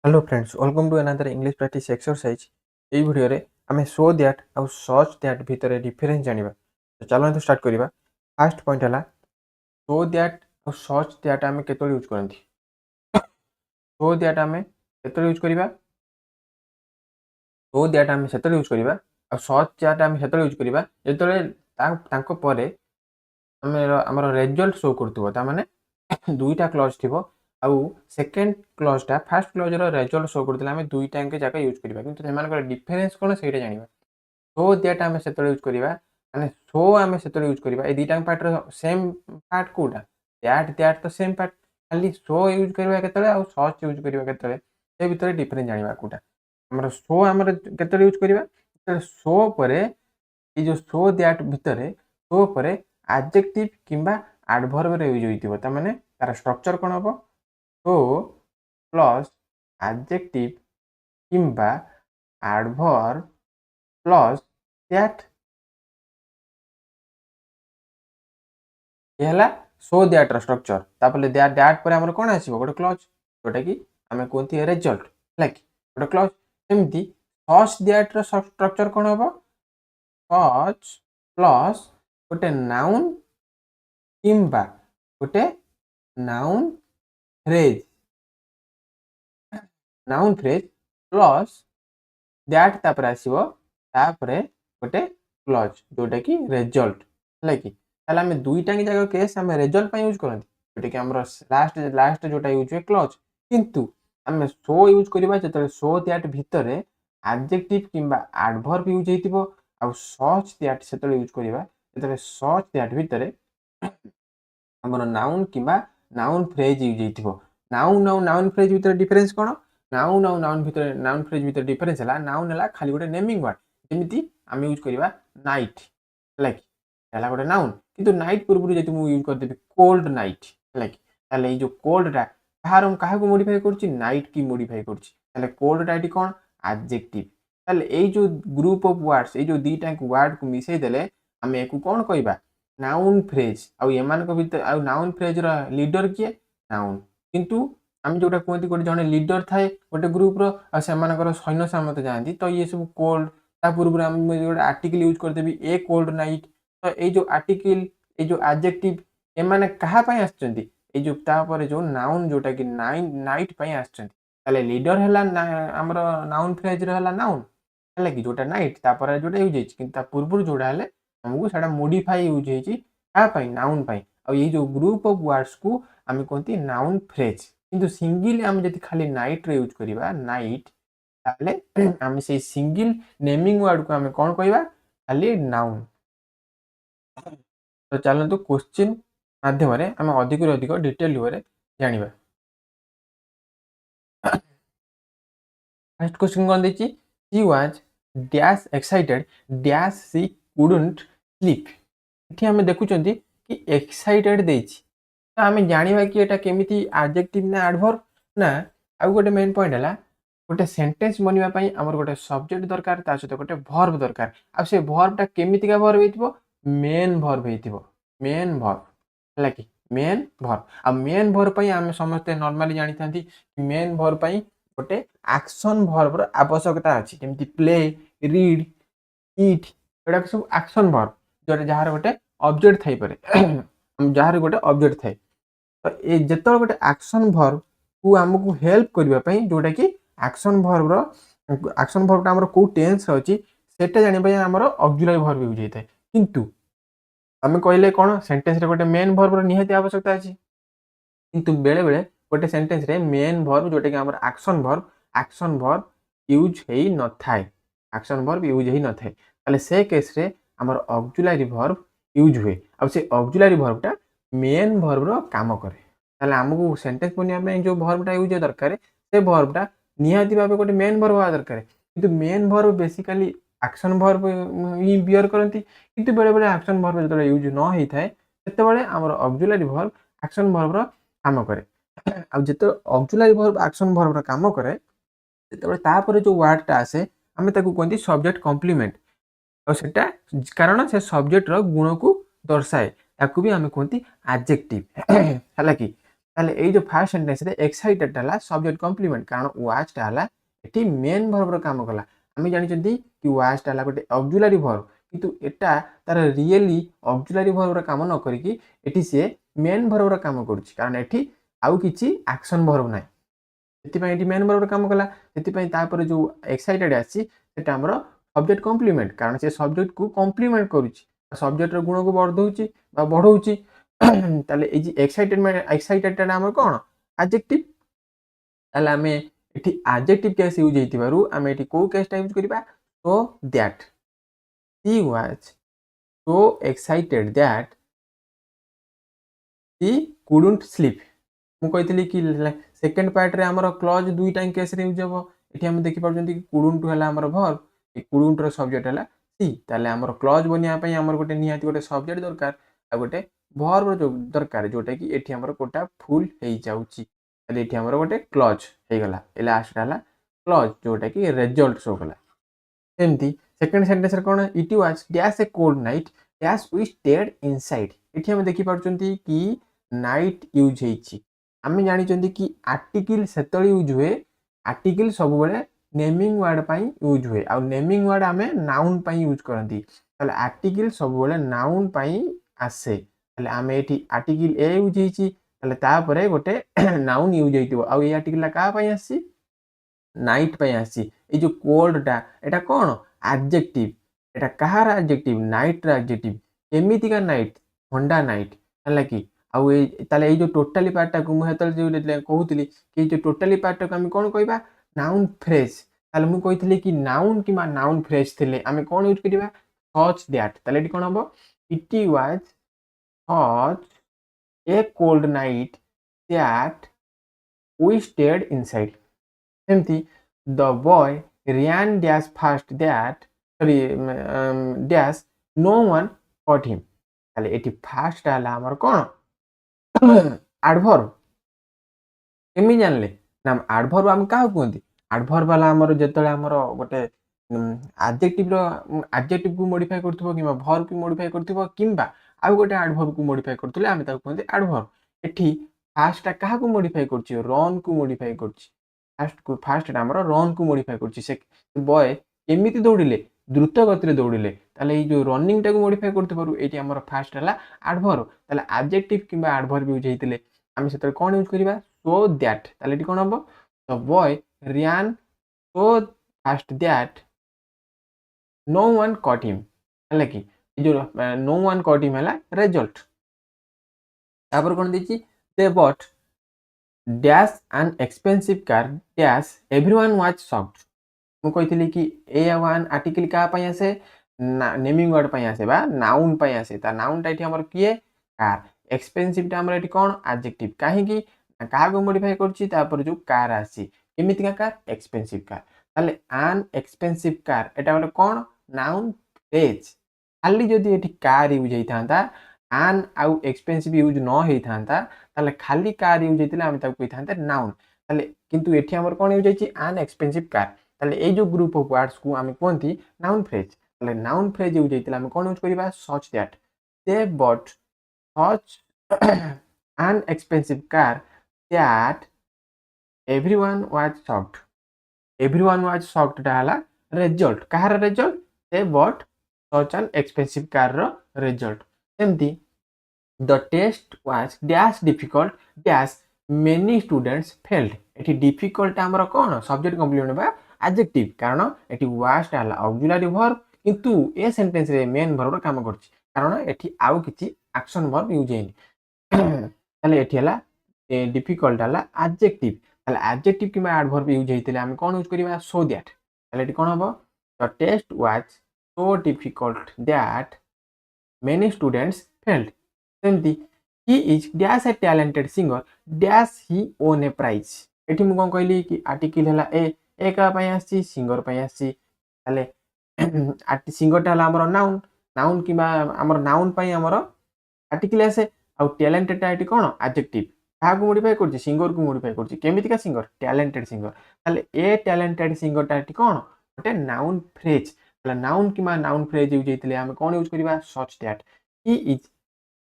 Hello friends, welcome to another English practice exercise. এই ভিডিওরে আমি সো দ্যাট ଆଉ ସଚ୍ ଦ୍ୟାଟ୍ ଭିତରେ ଡିଫରେନ୍ସ ଜାଣିବା। ତ ଚାଲନ୍ତୁ ଷ୍ଟାର୍ଟ କରିବା। ଫାର୍ଷ୍ଟ ପଏଣ୍ଟ ହେଲା ସୋ ଦ୍ୟାଟ୍ ଆଉ ସଚ୍ ଦ୍ୟାଟ୍ ଆମେ କେତେବେଳେ ୟୁଜ୍ କରନ୍ତି? ସୋ ଦ୍ୟାଟ୍ ଆମେ କେତେବେଳେ ୟୁଜ୍ କରିବା? ସୋ ଦ୍ୟାଟ୍ ଆମେ ସେତେବେଳେ ୟୁଜ୍ କରିବା ଆଉ ସଚ୍ ଦ୍ୟାଟ୍ ଆମେ ସେତେବେଳେ ୟୁଜ୍ କରିବା ଯେତେବେଳେ ତାଙ୍କ ପରେ ଆମର ରେଜଲ୍ଟ ଶୋ କରୁଥିବ। ତାମାନେ ଦୁଇଟା କ୍ଲଜ୍ ଥିବ ଆଉ ସେକେଣ୍ଡ କ୍ଲଜ୍ଟା ଫାର୍ଷ୍ଟ କ୍ଲଜ୍ର ରେଜଲ୍ଟ ଶୋ କରୁଥିଲେ ଆମେ ଦୁଇଟାଙ୍କ ଯାକ ୟୁଜ୍ କରିବା, କିନ୍ତୁ ସେମାନଙ୍କର ଡିଫରେନ୍ସ କ'ଣ ସେଇଟା ଜାଣିବା। ସୋ ଦ୍ୟାଟ୍ ଆମେ ସେତେବେଳେ ୟୁଜ୍ କରିବା, ମାନେ ସୋ ଆମେ ସେତେବେଳେ ୟୁଜ୍ କରିବା। ଏ ଦୁଇଟାଙ୍କ ପାର୍ଟର ସେମ୍ ପାର୍ଟ କେଉଁଟା? ଦ୍ୟାଟ୍ ତ ସେମ୍ ପାର୍ଟ, ଖାଲି ସୋ ୟୁଜ୍ କରିବା କେତେବେଳେ ଆଉ ସଚ୍ ୟୁଜ୍ କରିବା କେତେବେଳେ, ସେ ଭିତରେ ଡିଫରେନ୍ସ ଜାଣିବା କେଉଁଟା। ଆମର ସୋ ଆମର କେତେବେଳେ ୟୁଜ୍ କରିବା? ଯେତେବେଳେ ସୋ ପରେ এই যে ସୋ ଦ୍ୟାଟ୍ ଭିତରେ ସୋ ପରେ ଆଡଜେକ୍ଟିଭ୍ କିମ୍ବା ଆଡଭର୍ବରେ ୟୁଜ୍ ହୋଇଥିବ। ତା ମାନେ ତାର ଷ୍ଟ୍ରକ୍ଚର କ'ଣ ହେବ? ସୋ ପ୍ଲସ୍ ଆଡଜେକ୍ଟିଭ୍ କିମ୍ବା ଆଡଭର୍ବ ପ୍ଲସ୍ ଦ୍ୟାଟ୍। ये है सो द्याट स्ट्रक्चर। तापर द्याट पर आमर कौन आसो गोटे क्लज जोटा कि आम कहते रेजल्ट है कि गोटे क्लज। सेमती सच द्याट स्ट्रक्चर कौन हम? सच प्लस गोटे नाउन किंबा गोटे नाउन फ्रेज प्लस द्याट तापर आसो तापर गोटे क्लज जोटा कि रेजल्ट है कि आम दुईटा जगह केस आम रेजल्ट यूज करते जोटा कि लास्ट लास्ट जोटा यूज हुए क्लज। किंतु आम सो यूज करवा जो सो द्याट भितर एडजेक्टिव किंबा एडवर्ब यूज हो आ सच द्याट से यूज करवा जो सच द्याट भितर आमर नाउन किंबा नाउन फ्रेज यूज हो। नाउन आउ नाउन फ्रेज भितर डिफरेंस कौन? नाउन आउ नाउन फ्रेज भितर डिफरेंस है नाउन है खाली गोटे नेमिंग वर्ड। जमी आम यूज करवा नाइट है कि गोटे नाउन, किंतु नाइट पूर्व जब मुझे यूज करदेवी कोल्ड नाइट है कि जो कोल्डटा क्या मोडिफाई कर नाइट की मोडिफाई कर कोल्डटा ये कौन? एडजेक्टिव। ये जो ग्रुप ऑफ वर्ड्स ये जो दुईटा वर्ड को मिसई देले आम एक कौन कहवा? Noun phrase. आउ नाउन फ्रेज लीडर किए? नाउन। किंतु आम जोटा कहते गोटे जन लीडर थाए गोटे ग्रुप रो सैन्य सामंत जाती, तो ये सब कोल्ड पूर्व आम गोटे आर्टिकल यूज करदेवी ए कोल्ड नाइट। तो ये जो आर्टिकल ये जो एडजेक्टिव एमाने कहा पई आछंती? ये जो तापर जो नाउन जोटा कि नाइट पई आछंती। ताले लीडर हैला हमर नाउन फ्रेज रे हैला नाउन है कि जोटा नाइट तापर जोटा यूज होइछ, किंतु पूर्व जोटा हैले हमकु सेटा मॉडिफाई यूज होइछ का पई? नाउन पई। और ये जो ग्रुप ऑफ वर्ड्स को आम कहते नाउन फ्रेज। किंतु सिंगल आम जदि खाली नाइट रे यूज करबा नाइट ताले आम से सिंगल नेमिंग वर्ड को आम कोन कहबा? खाली नाउन। तो चलते क्वेश्चन माध्यम आम अधिक अधिक डिटेल भाव जाना। फर्स्ट क्वेश्चन कौन देखिए? She was dash excited dash she couldn't sleep. ये आम देखुं कि एक्साइटेड देछि, तो आम जाना कि एटा केमिति एडजेक्टिव ना एडवर्ब ना। आउ गोटे मेन पॉइंट है गोटे सेंटेंस बनवा आमर गोटे सब्जेक्ट दरकार ता सहित गोटे भर्ब दरकार। आ से भर्बटा केमितिका भर्ब हो? मेन भर्ब हो। मेन भर्ब है कि मेन भर्ब। आ मेन भर्ब आम समस्ते नॉर्मली जानी था मेन भर्ब गोटे एक्शन भर्बर आवश्यकता अच्छी, जमी प्ले रीड इट एटा सब एक्शन भर्ब जो जार गोटे ऑब्जेक्ट थाई पारे जार गोटे ऑब्जेक्ट थाए। तो ये जिते गोटे एक्शन भर्ब को आमको हेल्प करने जोटा कि एक्शन भर्बटा आमर कौ टेन्स अच्छी सेटा जानी आमर ऑक्सिलरी भर्ब यूज होता है। किंतु आम कहले कौन सेंटेंस रे गोटे मेन भर्बर निहाती आवश्यकता अच्छी, किंतु बेले बेले गोटे सेंटेंस रे मेन भर्ब जोटा कि आमर एक्शन भर्ब यूज हेई न थाए। एक्शन भर्ब यूज हेई न थाए ताले से केस रे आमर ऑक्सिलरी भर्ब यूज हुए। आ से ऑक्सिलरी भर्बटा मेन भर्बर काम करे। ताले हमको सेंटेंस बनवा जो भर्बटा यूज दरकार से भर्बटा निहाती भाव गोटे मेन भर्ब हवा दरकार। किंतु main verb basically action verb ही बियर करती, किंतु बेले बेले एक्शन भर्ब जो यूज न होता है सेतेबेले आमर ऑक्सिलरी भर्ब एक्शन भर्बर काम करे। आ जिते ऑक्सिलरी भर्ब एक्शन भर्बर काम करे सेतेबेले तापर जो वर्डटा आसे आमे ताकू कहती सब्जेक्ट कॉम्प्लीमेंट। और सेटा कारण से सब्जेक्ट रो गुण को दर्शाए ताकू भी आमे कहती एडजेक्टिव है कि। ताले ए जो फर्स्ट सेंटेंस रे एक्साइटेड हला सब्जेक्ट कॉम्प्लीमेंट कारण वाच टा हला एठी मेन वर्ब रो काम कला आमी जानि चंती कि वाच टा हला गोटे ऑक्सिलरी वर्ब किंतु एटा तार रियली ऑक्सिलरी वर्ब रो काम न करी कि एठी से मेन वर्ब रो काम करूची कारण एठी आउ किछि एक्शन वर्ब नै ସେଥିପାଇଁ ଏଠି ମେନ୍ ବର୍ବ କାମ କଲା ସେଥିପାଇଁ ତାପରେ ଯୋଉ ଏକ୍ସାଇଟେଡ୍ ଆସିଛି ସେଟା ଆମର ସବଜେକ୍ଟ କମ୍ପ୍ଲିମେଣ୍ଟ କାରଣ ସେ ସବଜେକ୍ଟକୁ କମ୍ପ୍ଲିମେଣ୍ଟ କରୁଛି ସବଜେକ୍ଟର ଗୁଣକୁ ବର୍ଦ୍ଧଉଛି ବା ବଢଉଛି ତାହେଲେ ଏଇ ଯେ ଏକ୍ସାଇଟେଡ୍ ଆମର କ'ଣ ଆଡଜେକ୍ଟିଭ ତାହେଲେ ଆମେ ଏଠି ଆଡଜେକ୍ଟିଭ କେସ୍ ୟୁଜ୍ ହେଇଥିବାରୁ ଆମେ ଏଠି କୋଉ କେସ୍ଟା ୟୁଜ୍ କରିବା so that she was so excited that she couldn't sleep ମୁଁ କହିଥିଲି କି सेकेंड पार्ट रे हमर क्लॉज दुई टाइम केस रे यूज हबो एठी हम देखि पाउछन कि कुडुंट हला हमर वर्ब ए कुडुंट रो सब्जेक्ट हला सी ताले हमर क्लॉज बनिया पई हमर गोटे निहाती गोटे सब्जेक्ट दरकार आ गोटे वर्ब जो दरकार जोटा कि एठी हमर कोटा फुल हेई जाउची ताले एठी हमर गोटे क्लॉज हे गला ए लास्ट हला क्लॉज जोटा कि रिजल्ट शो कला सेमती सेकेंड सेंटेंस रे कोन it was dash a cold night dash we stayed inside एठी हम देखि पाउछन कि नाइट यूज हेची आम जानी कि आर्टिकल से यूज हुए आर्टिकल सब बड़े नेमिंग वर्ड पाई यूज हुए आ नेमिंग वर्ड आम नाउन पाई यूज करती आर्टिकल सब बड़े नाउन पाई आसे आम ये आर्टिकल ए यूज होपर गोटे नाउन यूज हो आर्टिकल क्या आसी नाइट पाई आसी जो कोल्डटा एटा कौन एडजेक्टिव एटा कहार एडजेक्टिव नाइट रा एडजेक्टिव केमितिका नाइट ठंडा नाइट है कि आउ ताले जो टोटाली पार्टा को मुझे जो कहूली कि जो टोटाली पार्टा को आम कौन कहवा नाउन फ्रेज ताले मुझे कही कि नाउन कि नाउन फ्रेज थे आम कौन यूज करवा सच दैट ताले कौन हम it was such a cold night that we stayed inside सेमती the boy ran dash fast that sorry dash no one caught him ताले एटी फास्ट आला हमर कौन एडवर्ब केमी जानले ना एडवर्ब हम का कहंती एडवर्ब वाला हमर जेतले हमर गोटे एडजेक्टिव को मॉडिफाई करथबो किबा वर्ब को मॉडिफाई करथबो किबा आ गोटे एडवर्ब को मॉडिफाई करथले हम ताको कहंती एडवर्ब एठी फास्ट का को मॉडिफाई करछि रन को मॉडिफाई करछि फास्ट हमर रन को मॉडिफाई करछि से बॉय केमिति दौड़िले द्रुत गति दौड़िले ताले जो रनिंग टा को मॉडिफाई करथबारु एठी हमर फास्ट हला एडवर्ब ताले एडजेक्टिव किबा एडवर्ब यूज हेतिले आमे सेतर कोन यूज करिबा सो दैट ताले एठी कोन हबो the boy ran so fast that no one caught him हला कि जो no one caught him हला रिजल्ट तापर कोन दिछि they bought dash an expensive car dash everyone was shocked मु कहितली कि ए वन आर्टिकल का पई आसे नेमिंग वर्ड पई आसे बा नाउन पई आसे ता नाउन टा एठी हमर किए कार एक्सपेंसिव टा हमर एठी कोन एडजेक्टिव काहे कि का को मॉडिफाई करछि तापर जो कार आसी केमिति का कार एक्सपेंसिव कार ताले an expensive car एटा गोटे कोन नाउन फ्रेज खाली जदी एठी कार यूज हेइथांता an आउ एक्सपेंसिव यूज न हेइथांता ताले खाली कार यूज हेतिले हम ताको कहिथांते नाउन ताले किंतु एठी हमर कोन यूज हेछि an expensive car ताले ए जो ग्रुप ऑफ वर्ड्स को आमे कोनती नाउन फ्रेज ताले नाउन फ्रेज यूज हेतिले आमे कोन यूज करिबा such that they bought such an expensive car that everyone was shocked everyone was shocked डाला रिजल्ट कहार result they bought such an expensive car रो result सेमती the test was dash difficult dash many students failed एठी difficult हमर कोन subject complement बा adjective कारण एठी was डाला ऑक्सिलरी वर्ब किंतु ए सेंटेंस रे मेन वर्ब रो काम करछि कारण एठी आउ किछि एक्शन वर्ब यूज हेनी ताले एठी हला डिफिकल्ट हला एडजेक्टिव ताले एडजेक्टिव किबा एडवर्ब यूज हेतिले हम कोन यूज करिबा सो दैट ताले एठी कोन हबो the test was so difficult that many students failed सेमती he is dash a talented singer dash he won a prize एठी मु कोन कहली कि आर्टिकल हला ए का पई आसी सिंगर पई आसी ताले सिंगर टा हला हमर नाउन नाउन किबा हमर नाउन पई हमर आर्टिकल आसे आ टैलेंटेड टा एठी कोन एडजेक्टिव का को मॉडिफाई करछि सिंगर को मॉडिफाई करछि केमिति का सिंगर टैलेंटेड सिंगर ताले ए टैलेंटेड सिंगर टा एठी कोन ओटे नाउन फ्रेज ताले नाउन किबा नाउन फ्रेज यूज हेतिले हम कोन यूज करिबा such that he is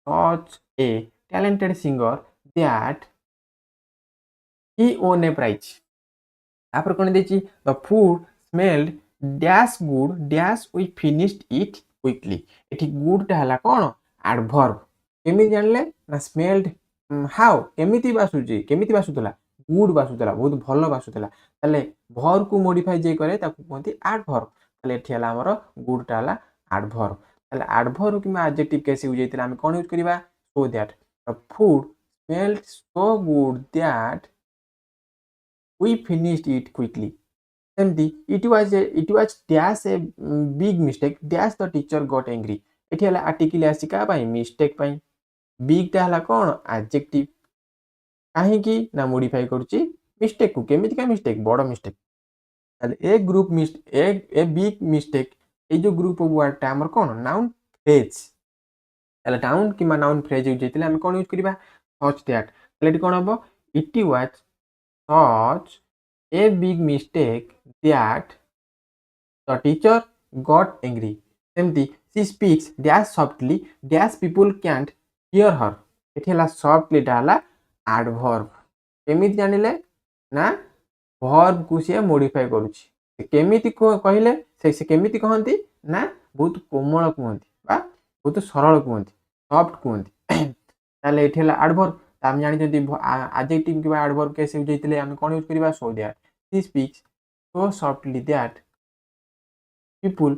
such a talented singer that he won a prize. ତାପରେ କ'ଣ ଦେଇଛି the food smelled dash good dash we finished it quickly. ଏଠି ଗୁଡ୍ଟା ହେଲା କ'ଣ ଆଡଭର୍ବ। କେମିତି ଜାଣିଲେ ନା ସ୍ମେଲ୍ଡ ହାଉ କେମିତି ବାସୁଥିଲା ଗୁଡ୍ ବାସୁଥିଲା ବହୁତ ଭଲ ବାସୁଥିଲା। ତାହେଲେ ଭର୍ବକୁ ମୋଡିଫାଇ ଯେ କରେ ତାକୁ କୁହନ୍ତି ଆଡଭର୍ବ। ତାହେଲେ ଏଠି ହେଲା ଆମର ଗୁଡ୍ଟା ହେଲା ଆଡଭର୍ବ। ତାହେଲେ ଆଡଭର୍ବ କିମ୍ବା ଆଡଜେକ୍ଟିଭ କେସ୍ ୟୁଜ୍ ହେଇଥିଲେ ଆମେ କ'ଣ ୟୁଜ୍ କରିବା so that the food smelled so good that we finished it quickly. ସେମିତି it was dash a big mistake dash the teacher got angry। ଏଠି ହେଲା ଆର୍ଟିକଲ ଆସିଛି କାହା ପାଇଁ ମିଷ୍ଟେକ୍ ପାଇଁ। ବିଗ୍ଟା ହେଲା କ'ଣ ଆଡଜେକ୍ଟିଭ। କାହିଁକି ନା ମୋଡିଫାଇ କରୁଛି ମିଷ୍ଟେକକୁ। କେମିତିକା ମିଷ୍ଟେକ୍ ବଡ଼ ମିଷ୍ଟେକ୍। ତାହେଲେ ଏ ବିଗ୍ ମିଷ୍ଟେକ୍ ଏଇ ଯୋଉ ଗ୍ରୁପ ଅଫ ୱାର୍ଡଟା ଆମର କ'ଣ ନାଉନ୍ ଫ୍ରେଜ୍। ତାହେଲେ ନାଉନ୍ କିମ୍ବା ନାଉନ୍ ଫ୍ରେଜ୍ ୟୁଜ୍ ହେଇଥିଲେ ଆମେ କ'ଣ ୟୁଜ୍ କରିବା ସଚ୍ ଦ୍ୟାଟ୍। ତାହେଲେ ଏଠି କ'ଣ ହବ it was such a big mistake that the teacher got angry। ସେମିତି she speaks dash softly dash people can't hear her। ଏଠି ହେଲା softlyଟା ହେଲା adverb। କେମିତି ଜାଣିଲେ ନା ଭର୍ବକୁ ସିଏ ମୋଡିଫାଇ କରୁଛି। କେମିତି କହିଲେ ସେ କେମିତି କହନ୍ତି ନା ବହୁତ କୋମଳ କୁହନ୍ତି ବା ବହୁତ ସରଳ କୁହନ୍ତି ସଫ୍ଟ କୁହନ୍ତି। ତାହେଲେ ଏଠି ହେଲା ଆଡଭର୍ବ। ଆମେ ଜାଣିଛନ୍ତି ଆଡଜେକ୍ଟିଭ କିମ୍ବା ଆଡଭର୍ବ କେସ୍ ୟୁଜ୍ ହେଇଥିଲେ ଆମେ କ'ଣ ୟୁଜ୍ କରିବା so that. she speaks so softly that people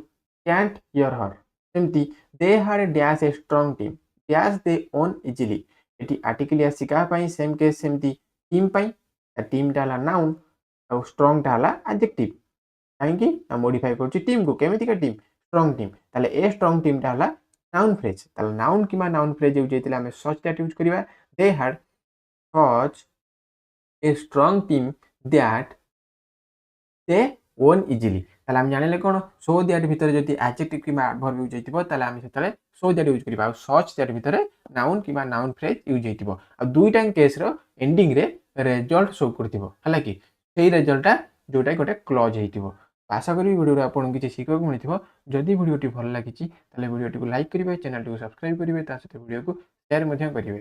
can't hear her। ସେମିତି they had dash a strong team dash they won easily। ଏଠି ଆର୍ଟିକଲ ଆସିଛି କାହା ପାଇଁ ସେମ୍ କେସ୍ ସେମିତି ଟିମ୍ ପାଇଁ। ଟିମ୍ଟା ହେଲା ନାଉନ୍ ଆଉ ଷ୍ଟ୍ରଙ୍ଗଟା ହେଲା ଆଡଜେକ୍ଟିଭ। କାହିଁକି ନା ମୋଡିଫାଇ କରୁଛି ଟିମ୍କୁ। କେମିତିକା ଟିମ୍ ଷ୍ଟ୍ରଙ୍ଗ ଟିମ୍। ତାହେଲେ ଏ ଷ୍ଟ୍ରଙ୍ଗ ଟିମ୍ଟା ହେଲା ନାଉନ୍ ଫ୍ରେଜ୍। ତାହେଲେ ନାଉନ୍ କିମ୍ବା ନାଉନ୍ ଫ୍ରେଜ୍ ୟୁଜ୍ ହେଇଥିଲେ ଆମେ ସଚ୍ ଦ୍ୟାଟ୍ ୟୁଜ୍ କରିବା। they had such a strong team that they won easily। ତାହେଲେ ଆମେ ଜାଣିଲେ କ'ଣ ସୋ ଦ୍ୟାଟ୍ ଭିତରେ ଯଦି ଆଡଜେକ୍ଟିଭ କିମ୍ବା ଆଡଭର୍ବ ୟୁଜ୍ ହେଇଥିବ ତାହେଲେ ଆମେ ସେତେବେଳେ ସୋ ଦ୍ୟାଟ୍ ୟୁଜ୍ କରିବା। ଆଉ ସଚ୍ ଦ୍ୟାଟ୍ ଭିତରେ ନାଉନ୍ କିମ୍ବା ନାଉନ୍ ଫ୍ରେଜ୍ ୟୁଜ୍ ହେଇଥିବ। ଆଉ ଦୁଇଟା କେସ୍ର ଏଣ୍ଡିଂରେ ରେଜଲ୍ଟ ଶୋ କରୁଥିବ ହେଲା କି ସେଇ ରେଜଲ୍ଟଟା ଯୋଉଟା ଗୋଟେ କ୍ଲଜ୍ ହେଇଥିବ। ଆଶା କରିବି ଭିଡ଼ିଓରୁ ଆପଣଙ୍କୁ କିଛି ଶିଖିବାକୁ ମିଳିଥିବ। ଯଦି ଭିଡ଼ିଓଟି ଭଲ ଲାଗିଛି ତାହେଲେ ଭିଡ଼ିଓଟିକୁ ଲାଇକ୍ କରିବେ ଚ୍ୟାନେଲଟିକୁ ସବସ୍କ୍ରାଇବ୍ କରିବେ ତା ସହିତ ଭିଡ଼ିଓକୁ ସେୟାର ମଧ୍ୟ କରିବେ।